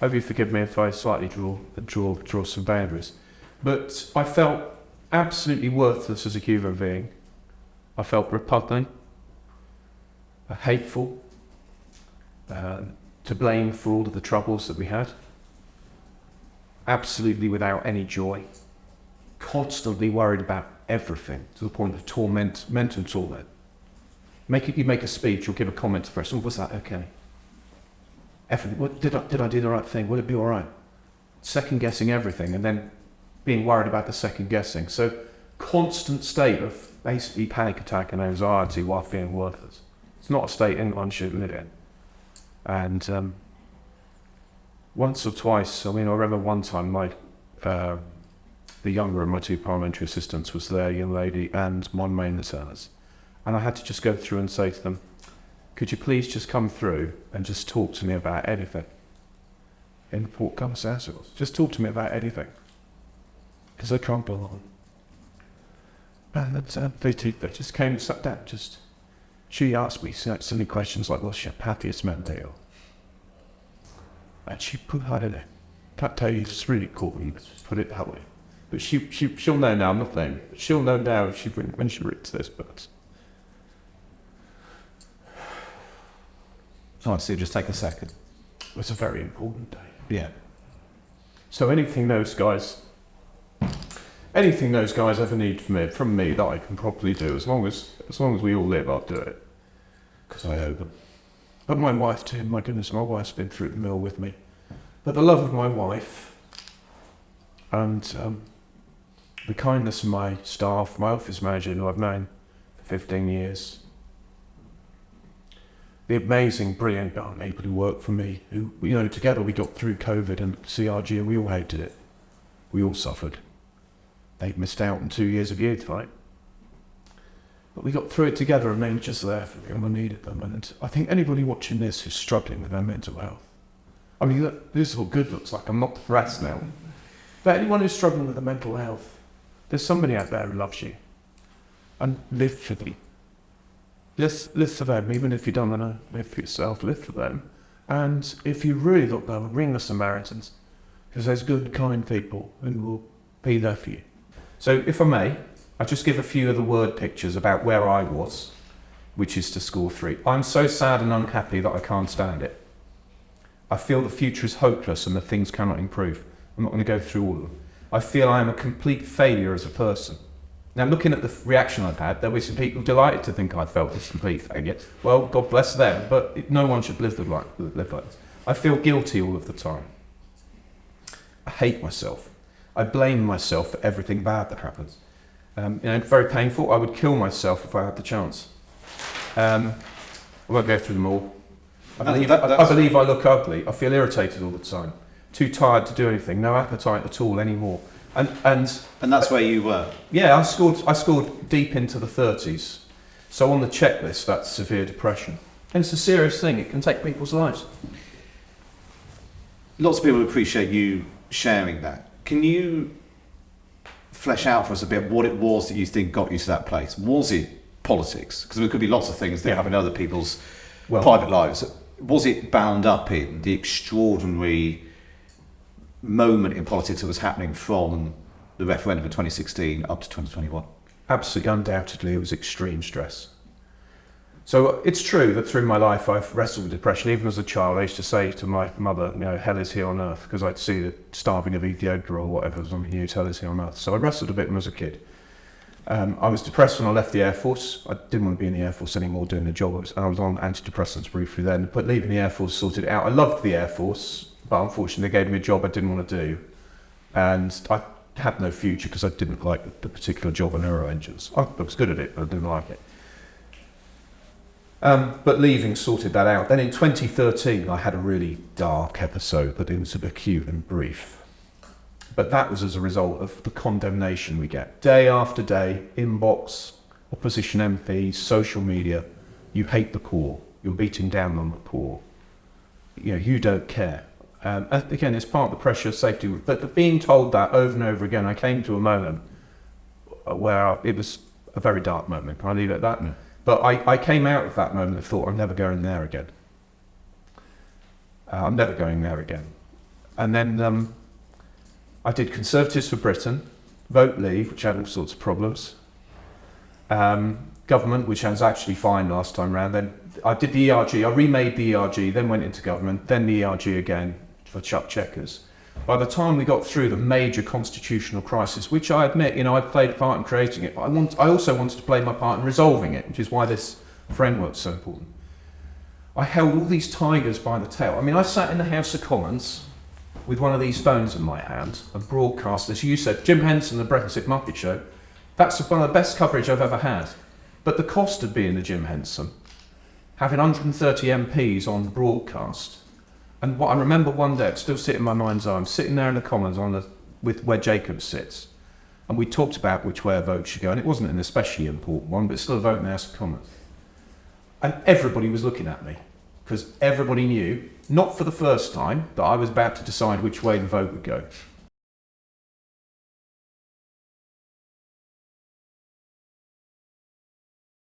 Hope you forgive me if I slightly draw some boundaries. But I felt absolutely worthless as a human being. I felt repugnant, hateful, to blame for all of the troubles that we had. Absolutely without any joy. Constantly worried about everything to the point of mental torment. You make a speech or give a comment to the press. Oh, was that okay? Everything. What, did I do the right thing? Would it be all right? Second guessing everything, and then being worried about the second guessing. So constant state of basically panic attack and anxiety while feeling worthless. It's not a state anyone should live in. And once or twice, I remember one time the younger of my two parliamentary assistants was there, a young lady, and one main attorneys. And I had to just go through and say to them, could you please just come through and just talk to me about anything? In the Port Conversations. Just talk to me about anything. Because I can't go on. And they just came and sat down. She asked me silly questions like, what's your happiest memory? And she put, I don't know, can't tell you, it's really cool, let's put it that way. But she'll know now, I'm not saying, but she'll know now when she reads this, but... Oh, so just take a second. It was a very important day. Yeah. So anything those guys ever need from me that I can properly do, as long as we all live, I'll do it. Because I owe them. But my wife too, my goodness, my wife's been through the mill with me. But the love of my wife and the kindness of my staff, my office manager who I've known for 15 years, the amazing, brilliant young people who work for me, who, together we got through COVID and CRG and we all hated it. We all suffered. They missed out on 2 years of youth, right? But we got through it together and they were just there for me when I needed them. And I think anybody watching this who's struggling with their mental health, look, this is all good, looks like I'm not depressed now. But anyone who's struggling with their mental health, there's somebody out there who loves you. And live for them. Just live for them, even if you don't want to live for yourself, live for them. And if you really look low, ring the Samaritans, because there's good, kind people who will be there for you. So if I may, I'll just give a few of the word pictures about where I was, which is to score 3. I'm so sad and unhappy that I can't stand it. I feel the future is hopeless and that things cannot improve. I'm not going to go through all of them. I feel I am a complete failure as a person. Now, looking at the reaction I've had, there were some people delighted to think I felt this complete failure. Well, God bless them, but no one should live like this. I feel guilty all of the time. I hate myself. I blame myself for everything bad that happens. Very painful. I would kill myself if I had the chance. I won't go through them all. I believe I look ugly. I feel irritated all the time. Too tired to do anything. No appetite at all anymore. And that's where you were? Yeah, I scored deep into the 30s. So on the checklist, that's severe depression. And it's a serious thing. It can take people's lives. Lots of people appreciate you sharing that. Can you flesh out for us a bit what it was that you think got you to that place? Was it politics? Because there could be lots of things that happen in other people's private lives. Was it bound up in the extraordinary moment in politics that was happening from the referendum of 2016 up to 2021? Absolutely, undoubtedly, it was extreme stress. So it's true that through my life I've wrestled with depression. Even as a child, I used to say to my mother, hell is here on earth, because I'd see the starving of Ethiopia or whatever was on the news, hell is here on earth. So I wrestled a bit when I was a kid. I was depressed when I left the Air Force. I didn't want to be in the Air Force anymore doing the job. I was on antidepressants briefly then, but leaving the Air Force sorted it out. I loved the Air Force, but unfortunately they gave me a job I didn't want to do. And I had no future because I didn't like the particular job on aero engines. I was good at it, but I didn't like it. But leaving sorted that out. Then in 2013, I had a really dark episode, but it was a bit acute and brief. But that was as a result of the condemnation we get. Day after day, inbox, opposition MPs, social media. You hate the poor. You're beating down on the poor. You don't care. Again, it's part of the pressure of safety. But being told that over and over again, I came to a moment where it was a very dark moment. Can I leave it at that? No. But I came out of that moment and thought, I'm never going there again. I'm never going there again. And then I did Conservatives for Britain, Vote Leave, which had all sorts of problems, Government, which I was actually fine last time round. Then I did the ERG, I remade the ERG, then went into government, then the ERG again for Chuck Checkers. By the time we got through the major constitutional crisis, which I admit, I played a part in creating it, but I also wanted to play my part in resolving it, which is why this framework's so important. I held all these tigers by the tail. I mean, I sat in the House of Commons with one of these phones in my hand and broadcast, as you said, Jim Henson, the Brexit Muppet Show. That's one of the best coverage I've ever had. But the cost of being a Jim Henson, having 130 MPs on broadcast, and what I remember one day, it's still sitting in my mind's eye, I'm sitting there in the Commons with where Jacob sits, and we talked about which way a vote should go, and it wasn't an especially important one, but it's still a vote in the House of Commons. And everybody was looking at me, because everybody knew, not for the first time, that I was about to decide which way the vote would go.